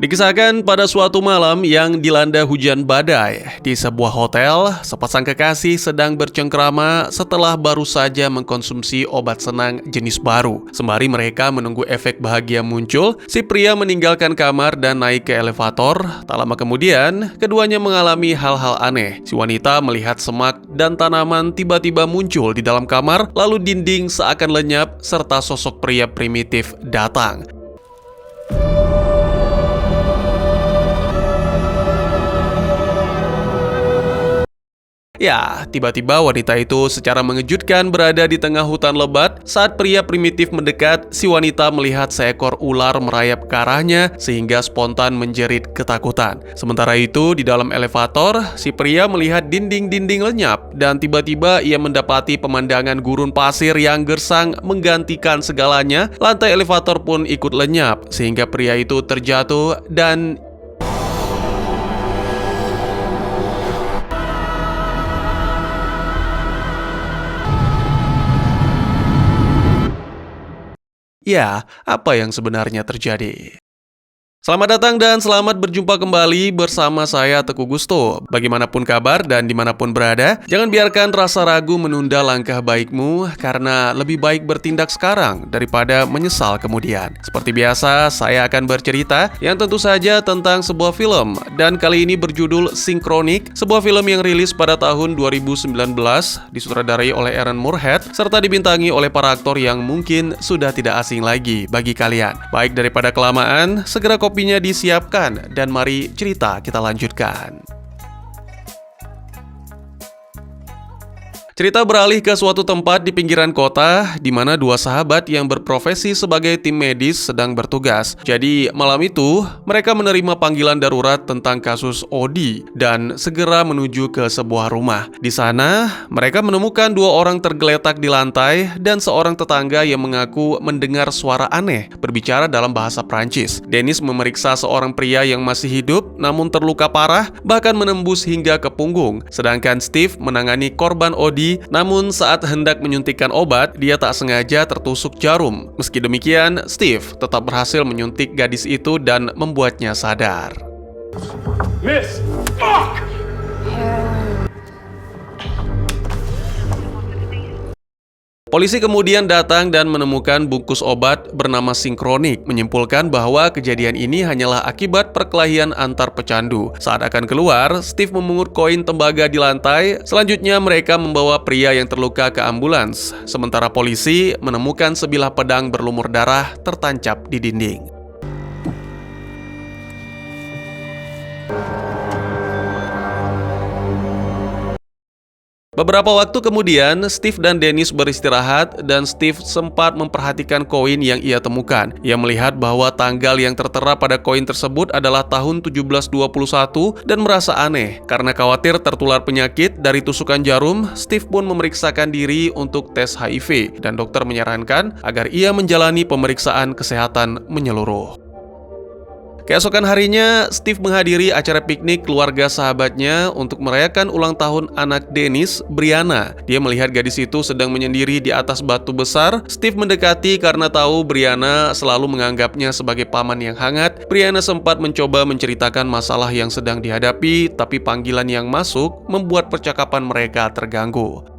Dikisahkan pada suatu malam yang dilanda hujan badai, di sebuah hotel, sepasang kekasih sedang bercengkrama setelah baru saja mengkonsumsi obat senang jenis baru. Sembari mereka menunggu efek bahagia muncul, si pria meninggalkan kamar dan naik ke elevator. Tak lama kemudian, keduanya mengalami hal-hal aneh. Si wanita melihat semak dan tanaman tiba-tiba muncul di dalam kamar, lalu dinding seakan lenyap, serta sosok pria primitif datang. Ya, tiba-tiba wanita itu secara mengejutkan berada di tengah hutan lebat. Saat pria primitif mendekat, si wanita melihat seekor ular merayap ke arahnya sehingga spontan menjerit ketakutan. Sementara itu, di dalam elevator, si pria melihat dinding-dinding lenyap dan tiba-tiba ia mendapati pemandangan gurun pasir yang gersang menggantikan segalanya. Lantai elevator pun ikut lenyap sehingga pria itu terjatuh dan ya, apa yang sebenarnya terjadi? Selamat datang dan selamat berjumpa kembali bersama saya Teguh Gusto. Bagaimanapun kabar dan dimanapun berada, jangan biarkan rasa ragu menunda langkah baikmu, karena lebih baik bertindak sekarang daripada menyesal kemudian. Seperti biasa, saya akan bercerita yang tentu saja tentang sebuah film, dan kali ini berjudul Synchronic, sebuah film yang rilis pada tahun 2019, disutradarai oleh Aaron Moorhead, serta dibintangi oleh para aktor yang mungkin sudah tidak asing lagi bagi kalian. Baik daripada kelamaan, segera kopinya disiapkan dan mari cerita kita lanjutkan. Cerita beralih ke suatu tempat di pinggiran kota, di mana dua sahabat yang berprofesi sebagai tim medis sedang bertugas. Jadi malam itu, mereka menerima panggilan darurat tentang kasus Odi dan segera menuju ke sebuah rumah. Di sana, mereka menemukan dua orang tergeletak di lantai dan seorang tetangga yang mengaku mendengar suara aneh berbicara dalam bahasa Prancis. Dennis memeriksa seorang pria yang masih hidup namun terluka parah, bahkan menembus hingga ke punggung. Sedangkan Steve menangani korban Odi. Namun saat hendak menyuntikkan obat, dia tak sengaja tertusuk jarum. Meski demikian, Steve tetap berhasil menyuntik gadis itu dan membuatnya sadar. Miss, fuck! Polisi kemudian datang dan menemukan bungkus obat bernama Synchronic, menyimpulkan bahwa kejadian ini hanyalah akibat perkelahian antar pecandu. Saat akan keluar, Steve memungut koin tembaga di lantai. Selanjutnya mereka membawa pria yang terluka ke ambulans. Sementara polisi menemukan sebilah pedang berlumur darah tertancap di dinding. Beberapa waktu kemudian, Steve dan Dennis beristirahat dan Steve sempat memperhatikan koin yang ia temukan. Ia melihat bahwa tanggal yang tertera pada koin tersebut adalah tahun 1721 dan merasa aneh. Karena khawatir tertular penyakit dari tusukan jarum, Steve pun memeriksakan diri untuk tes HIV dan dokter menyarankan agar ia menjalani pemeriksaan kesehatan menyeluruh. Keesokan harinya, Steve menghadiri acara piknik keluarga sahabatnya untuk merayakan ulang tahun anak Dennis, Brianna. Dia melihat gadis itu sedang menyendiri di atas batu besar. Steve mendekati karena tahu Brianna selalu menganggapnya sebagai paman yang hangat. Brianna sempat mencoba menceritakan masalah yang sedang dihadapi, tapi panggilan yang masuk membuat percakapan mereka terganggu.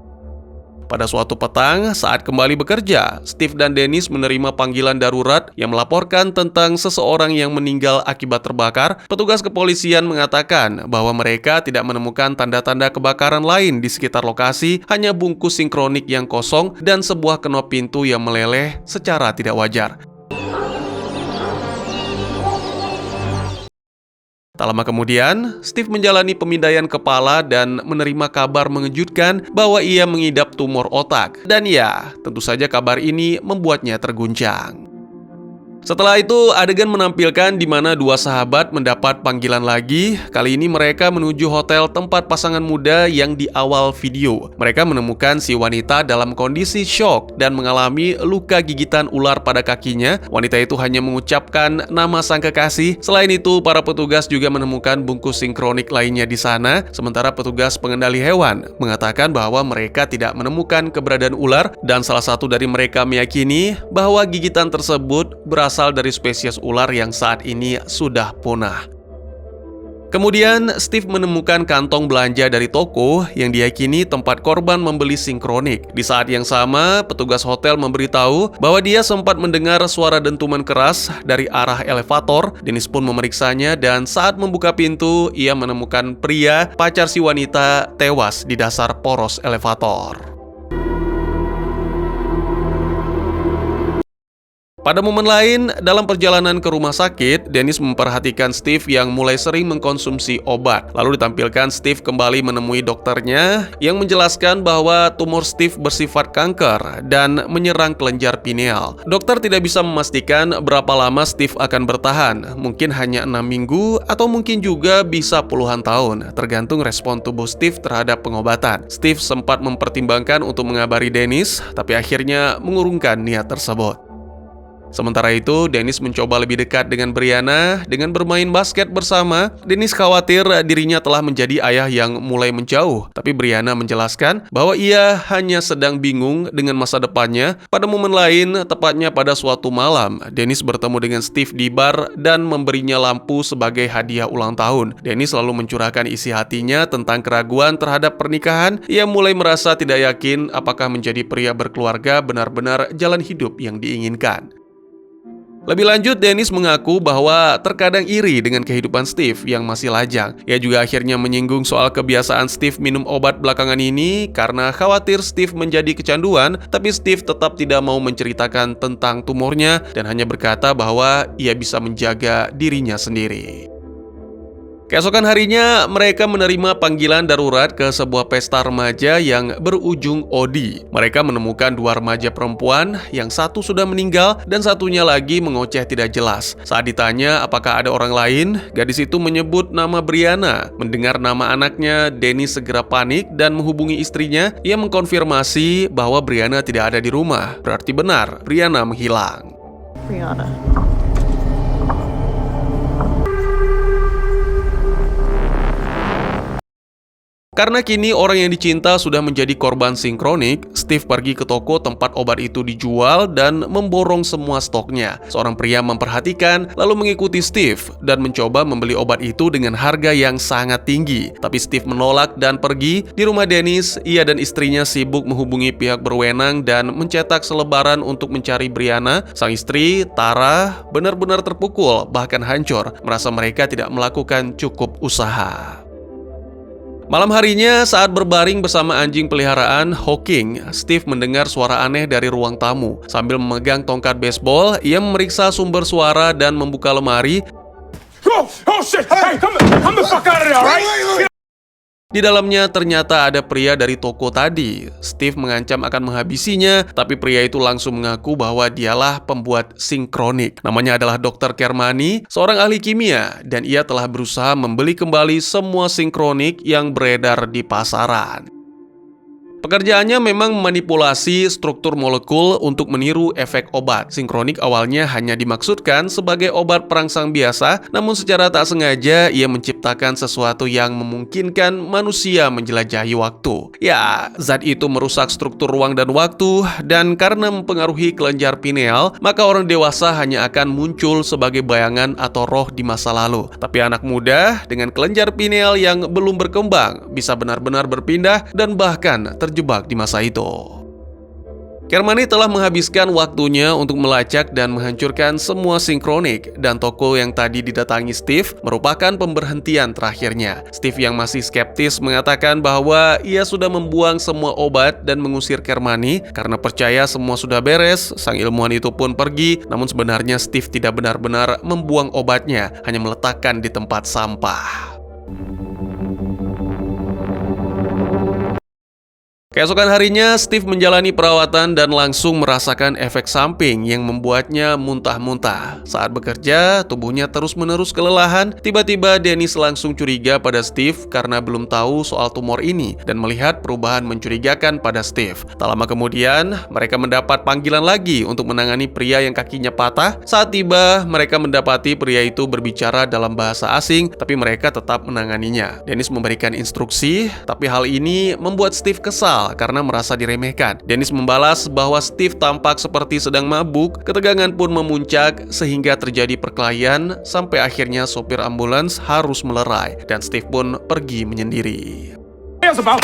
Pada suatu petang, saat kembali bekerja, Steve dan Dennis menerima panggilan darurat yang melaporkan tentang seseorang yang meninggal akibat terbakar. Petugas kepolisian mengatakan bahwa mereka tidak menemukan tanda-tanda kebakaran lain di sekitar lokasi, hanya bungkus Synchronic yang kosong dan sebuah kenop pintu yang meleleh secara tidak wajar. Tak lama kemudian, Steve menjalani pemindaian kepala dan menerima kabar mengejutkan bahwa ia mengidap tumor otak. Dan ya, tentu saja kabar ini membuatnya terguncang. Setelah itu, adegan menampilkan di mana dua sahabat mendapat panggilan lagi. Kali ini mereka menuju hotel tempat pasangan muda yang di awal video. Mereka menemukan si wanita dalam kondisi syok dan mengalami luka gigitan ular pada kakinya. Wanita itu hanya mengucapkan nama sang kekasih. Selain itu, para petugas juga menemukan bungkus Synchronic lainnya di sana. Sementara petugas pengendali hewan mengatakan bahwa mereka tidak menemukan keberadaan ular dan salah satu dari mereka meyakini bahwa gigitan tersebut berasal berasal dari spesies ular yang saat ini sudah punah. Kemudian, Steve menemukan kantong belanja dari toko yang diyakini tempat korban membeli sinkronik. Di saat yang sama, petugas hotel memberitahu bahwa dia sempat mendengar suara dentuman keras dari arah elevator. Dennis pun memeriksanya dan saat membuka pintu, ia menemukan pria, pacar si wanita, tewas di dasar poros elevator. Pada momen lain, dalam perjalanan ke rumah sakit, Dennis memperhatikan Steve yang mulai sering mengkonsumsi obat. Lalu ditampilkan Steve kembali menemui dokternya yang menjelaskan bahwa tumor Steve bersifat kanker dan menyerang kelenjar pineal. Dokter tidak bisa memastikan berapa lama Steve akan bertahan, mungkin hanya 6 minggu atau mungkin juga bisa puluhan tahun, tergantung respon tubuh Steve terhadap pengobatan. Steve sempat mempertimbangkan untuk mengabari Dennis, tapi akhirnya mengurungkan niat tersebut. Sementara itu, Dennis mencoba lebih dekat dengan Brianna dengan bermain basket bersama. Dennis khawatir dirinya telah menjadi ayah yang mulai menjauh, tapi Brianna menjelaskan bahwa ia hanya sedang bingung dengan masa depannya. Pada momen lain, tepatnya pada suatu malam, Dennis bertemu dengan Steve di bar dan memberinya lampu sebagai hadiah ulang tahun. Dennis lalu mencurahkan isi hatinya tentang keraguan terhadap pernikahan. Ia mulai merasa tidak yakin apakah menjadi pria berkeluarga benar-benar jalan hidup yang diinginkan. Lebih lanjut, Dennis mengaku bahwa terkadang iri dengan kehidupan Steve yang masih lajang. Ia juga akhirnya menyinggung soal kebiasaan Steve minum obat belakangan ini karena khawatir Steve menjadi kecanduan, tapi Steve tetap tidak mau menceritakan tentang tumornya dan hanya berkata bahwa ia bisa menjaga dirinya sendiri. Keesokan harinya, mereka menerima panggilan darurat ke sebuah pesta remaja yang berujung odi. Mereka menemukan 2 remaja perempuan, yang satu sudah meninggal dan satunya lagi mengoceh tidak jelas. Saat ditanya apakah ada orang lain, gadis itu menyebut nama Brianna. Mendengar nama anaknya, Dennis segera panik dan menghubungi istrinya. Ia mengkonfirmasi bahwa Brianna tidak ada di rumah. Berarti benar, Brianna menghilang. Brianna. Karena kini orang yang dicinta sudah menjadi korban sinkronik, Steve pergi ke toko tempat obat itu dijual dan memborong semua stoknya. Seorang pria memperhatikan, lalu mengikuti Steve dan mencoba membeli obat itu dengan harga yang sangat tinggi. Tapi Steve menolak dan pergi. Di rumah Dennis, ia dan istrinya sibuk menghubungi pihak berwenang dan mencetak selebaran untuk mencari Brianna. Sang istri, Tara, benar-benar terpukul, bahkan hancur, merasa mereka tidak melakukan cukup usaha. Malam harinya, saat berbaring bersama anjing peliharaan, Hawking, Steve mendengar suara aneh dari ruang tamu. Sambil memegang tongkat baseball, ia memeriksa sumber suara dan membuka lemari. Oh shit! Hey, come the fuck out of there, alright? Di dalamnya ternyata ada pria dari toko tadi. Steve mengancam akan menghabisinya, tapi pria itu langsung mengaku bahwa dialah pembuat sinkronik. Namanya adalah Dr. Kermani, seorang ahli kimia, dan ia telah berusaha membeli kembali semua sinkronik yang beredar di pasaran. Pekerjaannya memang memanipulasi struktur molekul untuk meniru efek obat. Sinkronik awalnya hanya dimaksudkan sebagai obat perangsang biasa, namun secara tak sengaja ia menciptakan sesuatu yang memungkinkan manusia menjelajahi waktu. Ya, zat itu merusak struktur ruang dan waktu, dan karena mempengaruhi kelenjar pineal, maka orang dewasa hanya akan muncul sebagai bayangan atau roh di masa lalu. Tapi anak muda dengan kelenjar pineal yang belum berkembang bisa benar-benar berpindah dan bahkan terjebak di masa itu. Kermani telah menghabiskan waktunya untuk melacak dan menghancurkan semua sinkronik, dan toko yang tadi didatangi Steve merupakan pemberhentian terakhirnya. Steve yang masih skeptis mengatakan bahwa ia sudah membuang semua obat dan mengusir Kermani karena percaya semua sudah beres. Sang ilmuwan itu pun pergi, namun sebenarnya Steve tidak benar-benar membuang obatnya, hanya meletakkan di tempat sampah. Keesokan harinya, Steve menjalani perawatan dan langsung merasakan efek samping yang membuatnya muntah-muntah. Saat bekerja, tubuhnya terus-menerus kelelahan. Tiba-tiba Dennis langsung curiga pada Steve karena belum tahu soal tumor ini dan melihat perubahan mencurigakan pada Steve. Tak lama kemudian, mereka mendapat panggilan lagi untuk menangani pria yang kakinya patah. Saat tiba, mereka mendapati pria itu berbicara dalam bahasa asing, tapi mereka tetap menanganinya. Dennis memberikan instruksi, tapi hal ini membuat Steve kesal kesal karena merasa diremehkan. Dennis membalas bahwa Steve tampak seperti sedang mabuk. Ketegangan pun memuncak sehingga terjadi perkelahian sampai akhirnya sopir ambulans harus melerai dan Steve pun pergi menyendiri. What's about?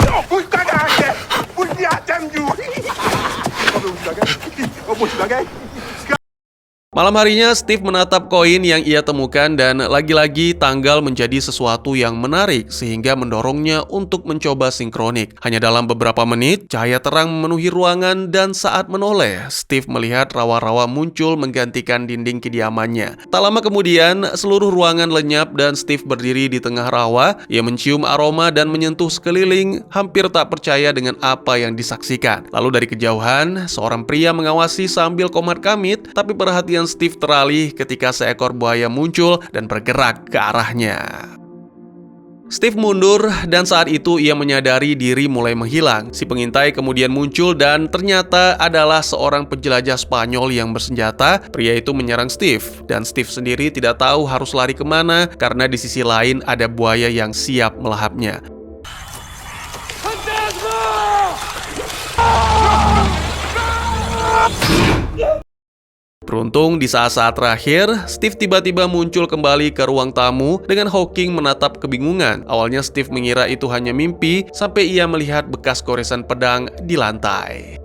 Malam harinya, Steve menatap koin yang ia temukan dan lagi-lagi tanggal menjadi sesuatu yang menarik sehingga mendorongnya untuk mencoba sinkronik. Hanya dalam beberapa menit, cahaya terang memenuhi ruangan dan saat menoleh, Steve melihat rawa-rawa muncul menggantikan dinding kediamannya. Tak lama kemudian, seluruh ruangan lenyap dan Steve berdiri di tengah rawa. Ia mencium aroma dan menyentuh sekeliling, hampir tak percaya dengan apa yang disaksikan. Lalu dari kejauhan, seorang pria mengawasi sambil komat kamit, tapi perhatian Steve teralih ketika seekor buaya muncul dan bergerak ke arahnya. Steve mundur dan saat itu ia menyadari diri mulai menghilang. Si pengintai kemudian muncul dan ternyata adalah seorang penjelajah Spanyol yang bersenjata. Pria itu menyerang Steve dan Steve sendiri tidak tahu harus lari kemana karena di sisi lain ada buaya yang siap melahapnya. Beruntung di saat-saat terakhir, Steve tiba-tiba muncul kembali ke ruang tamu dengan Hawking menatap kebingungan. Awalnya Steve mengira itu hanya mimpi sampai ia melihat bekas goresan pedang di lantai.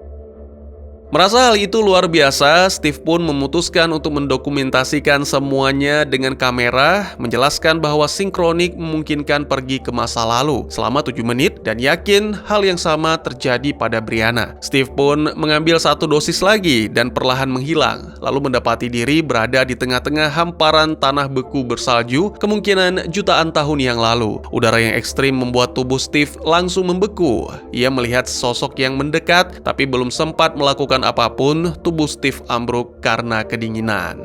Merasa hal itu luar biasa, Steve pun memutuskan untuk mendokumentasikan semuanya dengan kamera, menjelaskan bahwa sinkronik memungkinkan pergi ke masa lalu selama 7 menit dan yakin hal yang sama terjadi pada Brianna. Steve pun mengambil 1 dosis lagi dan perlahan menghilang, lalu mendapati diri berada di tengah-tengah hamparan tanah beku bersalju, kemungkinan jutaan tahun yang lalu. Udara yang ekstrim membuat tubuh Steve langsung membeku. Ia melihat sosok yang mendekat, tapi belum sempat melakukan apapun, tubuh Steve ambruk karena kedinginan.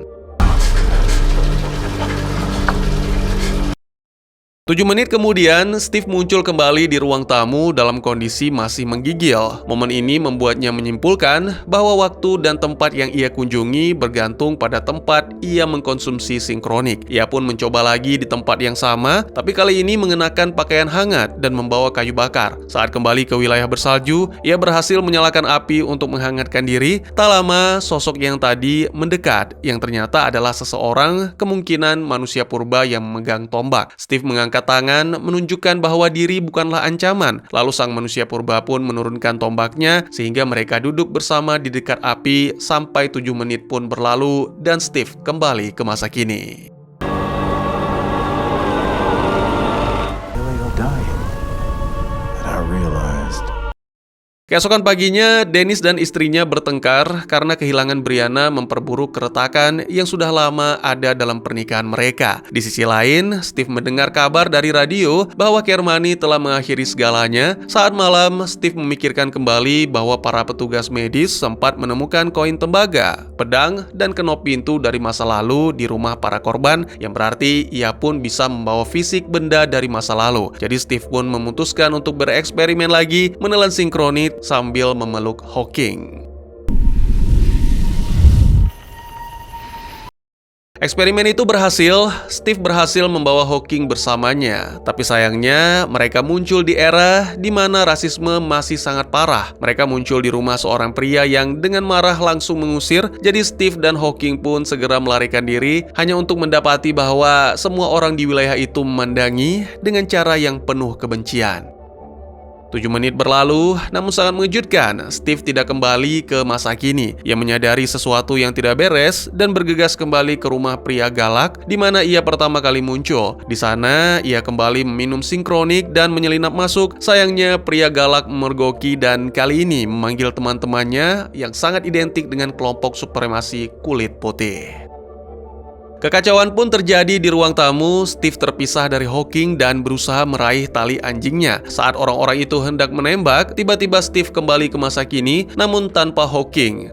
7 menit kemudian, Steve muncul kembali di ruang tamu dalam kondisi masih menggigil. Momen ini membuatnya menyimpulkan bahwa waktu dan tempat yang ia kunjungi bergantung pada tempat ia mengkonsumsi sinkronik. Ia pun mencoba lagi di tempat yang sama, tapi kali ini mengenakan pakaian hangat dan membawa kayu bakar. Saat kembali ke wilayah bersalju, ia berhasil menyalakan api untuk menghangatkan diri. Tak lama, sosok yang tadi mendekat, yang ternyata adalah seseorang, kemungkinan manusia purba yang memegang tombak. Steve mengangkat tangan menunjukkan bahwa diri bukanlah ancaman. Lalu sang manusia purba pun menurunkan tombaknya sehingga mereka duduk bersama di dekat api sampai 7 menit pun berlalu dan Steve kembali ke masa kini. Keesokan paginya, Dennis dan istrinya bertengkar karena kehilangan Brianna memperburuk keretakan yang sudah lama ada dalam pernikahan mereka. Di sisi lain, Steve mendengar kabar dari radio bahwa Kermani telah mengakhiri segalanya. Saat malam, Steve memikirkan kembali bahwa para petugas medis sempat menemukan koin tembaga, pedang, dan kenop pintu dari masa lalu di rumah para korban, yang berarti ia pun bisa membawa fisik benda dari masa lalu. Jadi Steve pun memutuskan untuk bereksperimen lagi, menelan sinkronit sambil memeluk Hawking. Eksperimen itu berhasil, Steve berhasil membawa Hawking bersamanya. Tapi sayangnya, mereka muncul di era di mana rasisme masih sangat parah. Mereka muncul di rumah seorang pria yang dengan marah langsung mengusir. Jadi Steve dan Hawking pun segera melarikan diri, hanya untuk mendapati bahwa semua orang di wilayah itu memandangi dengan cara yang penuh kebencian. 7 menit berlalu, namun sangat mengejutkan, Steve tidak kembali ke masa kini. Ia menyadari sesuatu yang tidak beres dan bergegas kembali ke rumah pria galak di mana ia pertama kali muncul. Di sana, ia kembali meminum sinkronik dan menyelinap masuk. Sayangnya, pria galak memergoki dan kali ini memanggil teman-temannya yang sangat identik dengan kelompok supremasi kulit putih. Kekacauan pun terjadi di ruang tamu. Steve terpisah dari Hawking dan berusaha meraih tali anjingnya. Saat orang-orang itu hendak menembak, tiba-tiba Steve kembali ke masa kini, namun tanpa Hawking.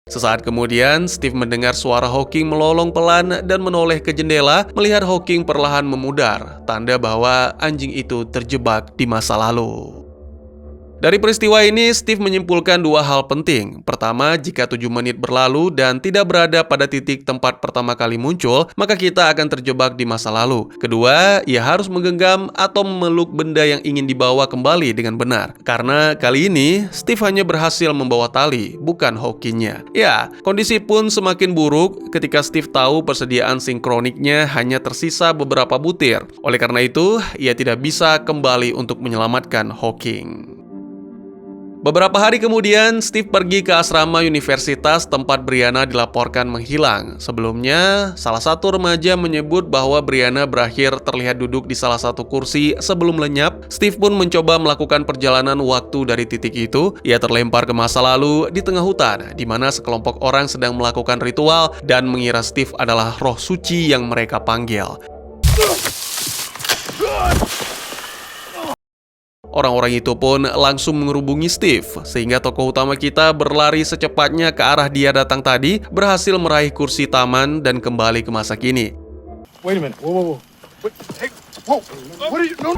Sesaat kemudian, Steve mendengar suara Hawking melolong pelan dan menoleh ke jendela, melihat Hawking perlahan memudar, tanda bahwa anjing itu terjebak di masa lalu. Dari peristiwa ini, Steve menyimpulkan dua hal penting. Pertama, jika 7 menit berlalu dan tidak berada pada titik tempat pertama kali muncul, maka kita akan terjebak di masa lalu. Kedua, ia harus menggenggam atau memeluk benda yang ingin dibawa kembali dengan benar. Karena kali ini, Steve hanya berhasil membawa tali, bukan hokinya. Ya, kondisi pun semakin buruk ketika Steve tahu persediaan sinkroniknya hanya tersisa beberapa butir. Oleh karena itu, ia tidak bisa kembali untuk menyelamatkan Hawking. Beberapa hari kemudian, Steve pergi ke asrama universitas tempat Brianna dilaporkan menghilang. Sebelumnya, salah satu remaja menyebut bahwa Brianna berakhir terlihat duduk di salah satu kursi sebelum lenyap. Steve pun mencoba melakukan perjalanan waktu dari titik itu. Ia terlempar ke masa lalu di tengah hutan, di mana sekelompok orang sedang melakukan ritual dan mengira Steve adalah roh suci yang mereka panggil. Orang-orang itu pun langsung mengerubungi Steve, sehingga tokoh utama kita berlari secepatnya ke arah dia datang tadi, berhasil meraih kursi taman dan kembali ke masa kini. Wait a minute. Whoa. Wait, hey, whoa. What are you? No.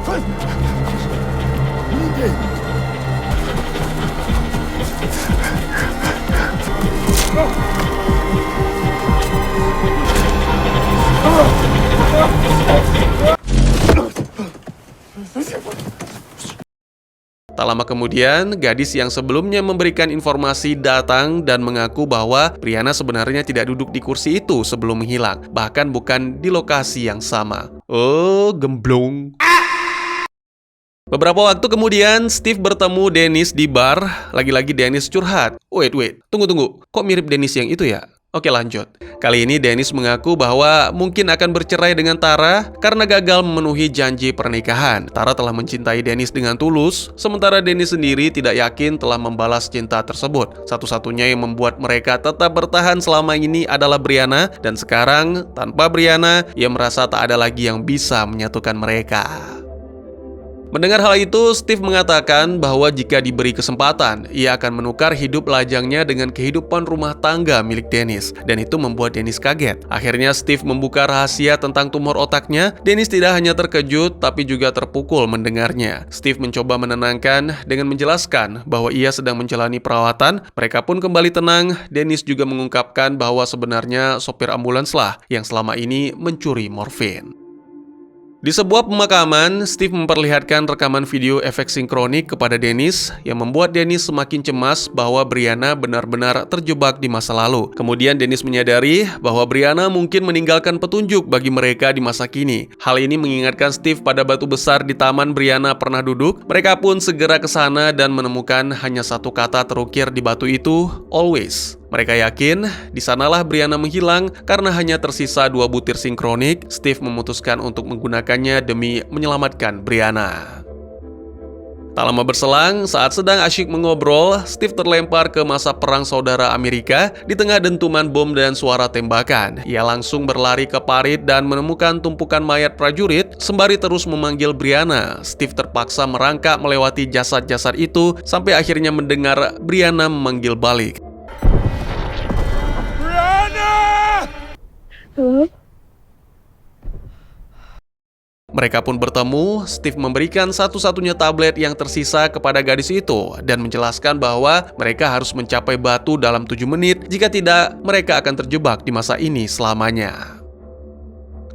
Tak lama kemudian, gadis yang sebelumnya memberikan informasi datang dan mengaku bahwa Brianna sebenarnya tidak duduk di kursi itu sebelum menghilang, bahkan bukan di lokasi yang sama. Oh, gemblong. Beberapa waktu kemudian, Steve bertemu Dennis di bar. Lagi-lagi Dennis curhat. Wait, tunggu. Kok mirip Dennis yang itu ya? Oke, lanjut. Kali ini Dennis mengaku bahwa mungkin akan bercerai dengan Tara karena gagal memenuhi janji pernikahan. Tara telah mencintai Dennis dengan tulus, sementara Dennis sendiri tidak yakin telah membalas cinta tersebut. Satu-satunya yang membuat mereka tetap bertahan selama ini adalah Brianna, dan sekarang tanpa Brianna, ia merasa tak ada lagi yang bisa menyatukan mereka. Mendengar hal itu, Steve mengatakan bahwa jika diberi kesempatan, ia akan menukar hidup lajangnya dengan kehidupan rumah tangga milik Dennis, dan itu membuat Dennis kaget. Akhirnya Steve membuka rahasia tentang tumor otaknya. Dennis tidak hanya terkejut, tapi juga terpukul mendengarnya. Steve mencoba menenangkan dengan menjelaskan bahwa ia sedang menjalani perawatan. Mereka pun kembali tenang. Dennis juga mengungkapkan bahwa sebenarnya sopir ambulanslah yang selama ini mencuri morfin. Di sebuah pemakaman, Steve memperlihatkan rekaman video efek sinkronik kepada Dennis yang membuat Dennis semakin cemas bahwa Brianna benar-benar terjebak di masa lalu. Kemudian Dennis menyadari bahwa Brianna mungkin meninggalkan petunjuk bagi mereka di masa kini. Hal ini mengingatkan Steve pada batu besar di taman Brianna pernah duduk. Mereka pun segera ke sana dan menemukan hanya satu kata terukir di batu itu, always. Mereka yakin di sanalah Brianna menghilang karena hanya tersisa 2 butir sinkronik. Steve memutuskan untuk menggunakannya demi menyelamatkan Brianna. Tak lama berselang, saat sedang asyik mengobrol, Steve terlempar ke masa perang saudara Amerika di tengah dentuman bom dan suara tembakan. Ia langsung berlari ke parit dan menemukan tumpukan mayat prajurit sembari terus memanggil Brianna. Steve terpaksa merangkak melewati jasad-jasad itu sampai akhirnya mendengar Brianna memanggil balik. Mereka pun bertemu. Steve memberikan satu-satunya tablet yang tersisa kepada gadis itu dan menjelaskan bahwa mereka harus mencapai batu dalam 7 menit. Jika tidak, mereka akan terjebak di masa ini selamanya.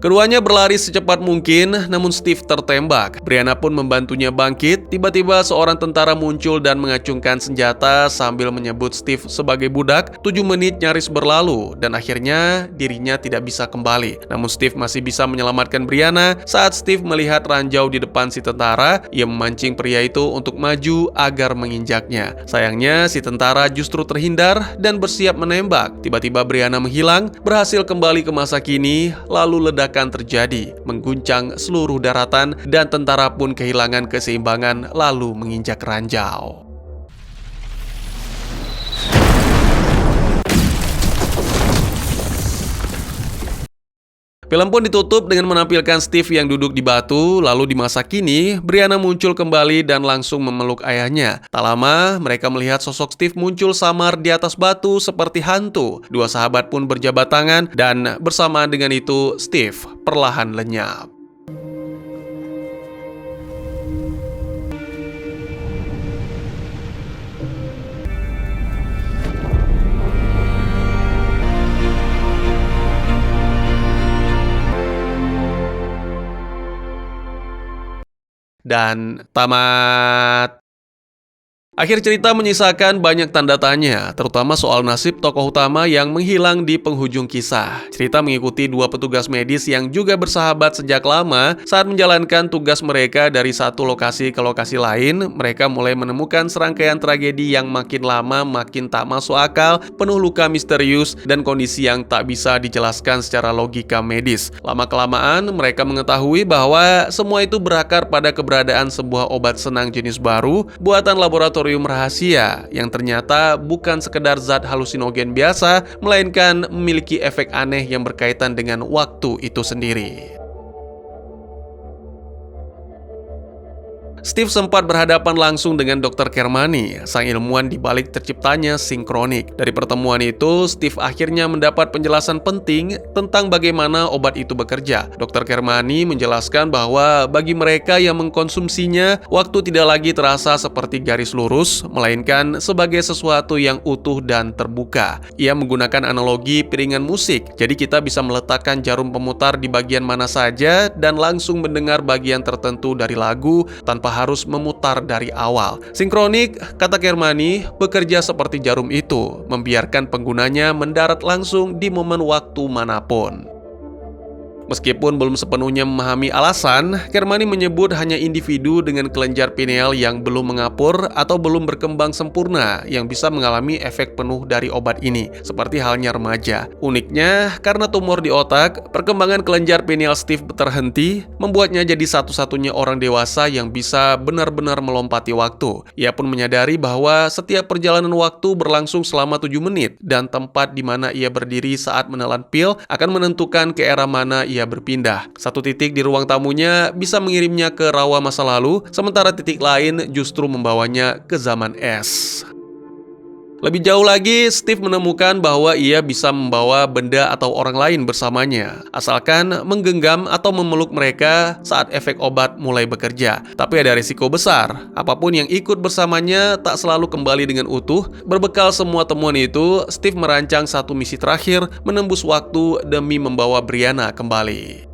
Keduanya berlari secepat mungkin, namun Steve tertembak. Brianna pun membantunya bangkit. Tiba-tiba seorang tentara muncul dan mengacungkan senjata sambil menyebut Steve sebagai budak. 7 menit nyaris berlalu dan akhirnya dirinya tidak bisa kembali. Namun Steve masih bisa menyelamatkan Brianna. Saat Steve melihat ranjau di depan si tentara, ia memancing pria itu untuk maju agar menginjaknya. Sayangnya si tentara justru terhindar dan bersiap menembak. Tiba-tiba Brianna menghilang, berhasil kembali ke masa kini, lalu ledakan terjadi, mengguncang seluruh daratan dan tentara pun kehilangan keseimbangan lalu menginjak ranjau. Film pun ditutup dengan menampilkan Steve yang duduk di batu. Lalu di masa kini, Brianna muncul kembali dan langsung memeluk ayahnya. Tak lama, mereka melihat sosok Steve muncul samar di atas batu seperti hantu. Dua sahabat pun berjabat tangan dan bersamaan dengan itu, Steve perlahan lenyap. Dan tamat. Akhir cerita menyisakan banyak tanda tanya, terutama soal nasib tokoh utama yang menghilang di penghujung kisah. Cerita mengikuti dua petugas medis yang juga bersahabat sejak lama. Saat menjalankan tugas mereka dari satu lokasi ke lokasi lain, mereka mulai menemukan serangkaian tragedi yang makin lama makin tak masuk akal, penuh luka misterius, dan kondisi yang tak bisa dijelaskan secara logika medis. Lama-kelamaan, mereka mengetahui bahwa semua itu berakar pada keberadaan sebuah obat senang jenis baru, buatan laboratorium rahasia yang ternyata bukan sekedar zat halusinogen biasa, melainkan memiliki efek aneh yang berkaitan dengan waktu itu sendiri. Steve sempat berhadapan langsung dengan Dr. Kermani, sang ilmuwan di balik terciptanya sinkronik. Dari pertemuan itu, Steve akhirnya mendapat penjelasan penting tentang bagaimana obat itu bekerja. Dr. Kermani menjelaskan bahwa bagi mereka yang mengkonsumsinya, waktu tidak lagi terasa seperti garis lurus, melainkan sebagai sesuatu yang utuh dan terbuka. Ia menggunakan analogi piringan musik, jadi kita bisa meletakkan jarum pemutar di bagian mana saja dan langsung mendengar bagian tertentu dari lagu tanpa harus memutar dari awal. Sinkronik, kata Kermani, bekerja seperti jarum itu, membiarkan penggunanya mendarat langsung di momen waktu manapun. Meskipun belum sepenuhnya memahami alasan, Kermani menyebut hanya individu dengan kelenjar pineal yang belum mengapur atau belum berkembang sempurna yang bisa mengalami efek penuh dari obat ini, seperti halnya remaja. Uniknya, karena tumor di otak, perkembangan kelenjar pineal Steve terhenti, membuatnya jadi satu-satunya orang dewasa yang bisa benar-benar melompati waktu. Ia pun menyadari bahwa setiap perjalanan waktu berlangsung selama 7 menit, dan tempat di mana ia berdiri saat menelan pil akan menentukan ke era mana ia berpindah. Satu titik di ruang tamunya bisa mengirimnya ke rawa masa lalu, sementara titik lain justru membawanya ke zaman es. Lebih jauh lagi, Steve menemukan bahwa ia bisa membawa benda atau orang lain bersamanya, asalkan menggenggam atau memeluk mereka saat efek obat mulai bekerja. Tapi ada risiko besar, apapun yang ikut bersamanya tak selalu kembali dengan utuh. Berbekal semua temuan itu, Steve merancang satu misi terakhir, menembus waktu demi membawa Brianna kembali.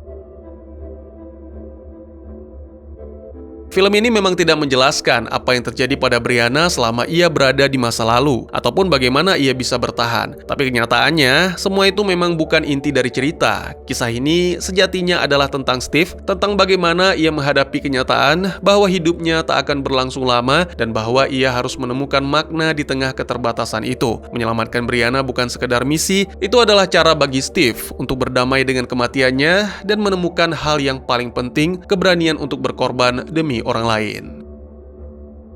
Film ini memang tidak menjelaskan apa yang terjadi pada Brianna selama ia berada di masa lalu, ataupun bagaimana ia bisa bertahan. Tapi kenyataannya, semua itu memang bukan inti dari cerita. Kisah ini sejatinya adalah tentang Steve, tentang bagaimana ia menghadapi kenyataan bahwa hidupnya tak akan berlangsung lama, dan bahwa ia harus menemukan makna di tengah keterbatasan itu. Menyelamatkan Brianna bukan sekedar misi, itu adalah cara bagi Steve untuk berdamai dengan kematiannya, dan menemukan hal yang paling penting, keberanian untuk berkorban demi orang lain.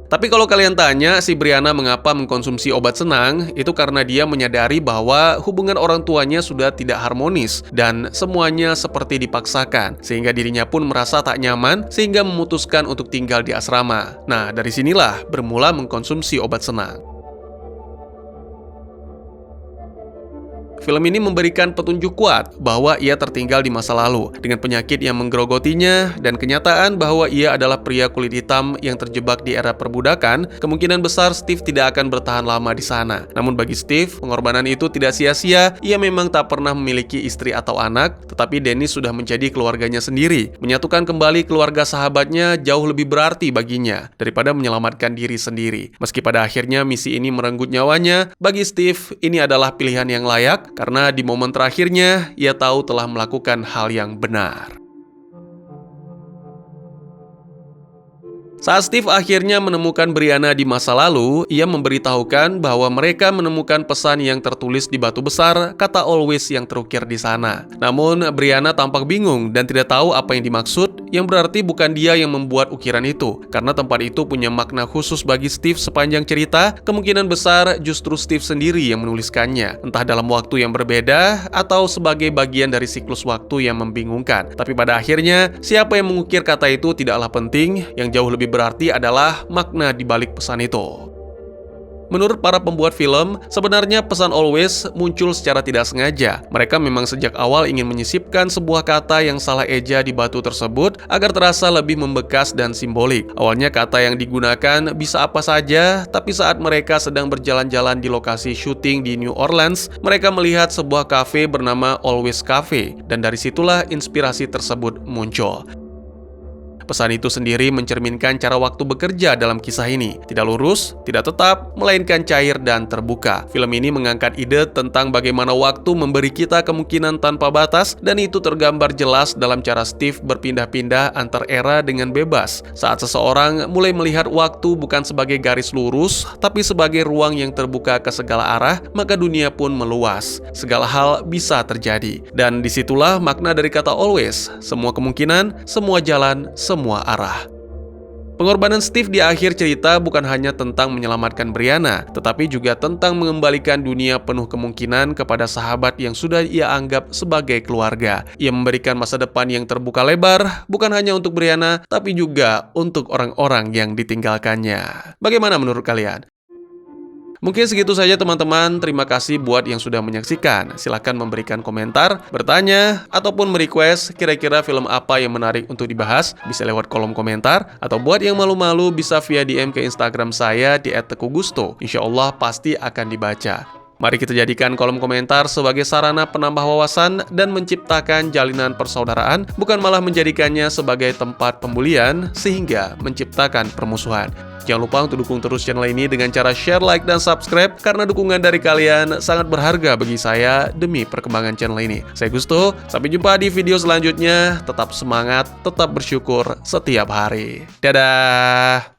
Tapi kalau kalian tanya si Brianna mengapa mengkonsumsi obat senang, itu karena dia menyadari bahwa hubungan orang tuanya sudah tidak harmonis dan semuanya seperti dipaksakan, sehingga dirinya pun merasa tak nyaman sehingga memutuskan untuk tinggal di asrama. Nah, dari sinilah bermula mengkonsumsi obat senang. Film ini memberikan petunjuk kuat bahwa ia tertinggal di masa lalu dengan penyakit yang menggerogotinya dan kenyataan bahwa ia adalah pria kulit hitam yang terjebak di era perbudakan. Kemungkinan besar Steve tidak akan bertahan lama di sana. Namun bagi Steve, pengorbanan itu tidak sia-sia. Ia memang tak pernah memiliki istri atau anak, tetapi Dennis sudah menjadi keluarganya sendiri. Menyatukan kembali keluarga sahabatnya jauh lebih berarti baginya daripada menyelamatkan diri sendiri. Meski pada akhirnya misi ini merenggut nyawanya, bagi Steve ini adalah pilihan yang layak karena di momen terakhirnya ia tahu telah melakukan hal yang benar. Saat Steve akhirnya menemukan Brianna di masa lalu, ia memberitahukan bahwa mereka menemukan pesan yang tertulis di batu besar, kata always yang terukir di sana. Namun, Brianna tampak bingung dan tidak tahu apa yang dimaksud, yang berarti bukan dia yang membuat ukiran itu. Karena tempat itu punya makna khusus bagi Steve sepanjang cerita, kemungkinan besar justru Steve sendiri yang menuliskannya, entah dalam waktu yang berbeda atau sebagai bagian dari siklus waktu yang membingungkan. Tapi pada akhirnya, siapa yang mengukir kata itu tidaklah penting, yang jauh lebih berarti adalah makna di balik pesan itu. Menurut para pembuat film, sebenarnya pesan always muncul secara tidak sengaja. Mereka memang sejak awal ingin menyisipkan sebuah kata yang salah eja di batu tersebut agar terasa lebih membekas dan simbolik. Awalnya kata yang digunakan bisa apa saja, tapi saat mereka sedang berjalan-jalan di lokasi syuting di New Orleans, mereka melihat sebuah kafe bernama Always Cafe, dan dari situlah inspirasi tersebut muncul. Pesan itu sendiri mencerminkan cara waktu bekerja dalam kisah ini. Tidak lurus, tidak tetap, melainkan cair dan terbuka. Film ini mengangkat ide tentang bagaimana waktu memberi kita kemungkinan tanpa batas, dan itu tergambar jelas dalam cara Steve berpindah-pindah antar era dengan bebas. Saat seseorang mulai melihat waktu bukan sebagai garis lurus, tapi sebagai ruang yang terbuka ke segala arah, maka dunia pun meluas. Segala hal bisa terjadi. Dan disitulah makna dari kata always. Semua kemungkinan, semua jalan, semua arah. Pengorbanan Steve di akhir cerita bukan hanya tentang menyelamatkan Brianna, tetapi juga tentang mengembalikan dunia penuh kemungkinan kepada sahabat yang sudah ia anggap sebagai keluarga. Ia memberikan masa depan yang terbuka lebar, bukan hanya untuk Brianna, tapi juga untuk orang-orang yang ditinggalkannya. Bagaimana menurut kalian? Mungkin segitu saja teman-teman, terima kasih buat yang sudah menyaksikan. Silahkan memberikan komentar, bertanya, ataupun merequest kira-kira film apa yang menarik untuk dibahas, bisa lewat kolom komentar, atau buat yang malu-malu bisa via DM ke Instagram saya di @tegugusto. Insya Allah pasti akan dibaca. Mari kita jadikan kolom komentar sebagai sarana penambah wawasan dan menciptakan jalinan persaudaraan, bukan malah menjadikannya sebagai tempat pembulian sehingga menciptakan permusuhan. Jangan lupa untuk dukung terus channel ini dengan cara share, like, dan subscribe, karena dukungan dari kalian sangat berharga bagi saya demi perkembangan channel ini. Saya Gusto, sampai jumpa di video selanjutnya. Tetap semangat, tetap bersyukur setiap hari. Dadah!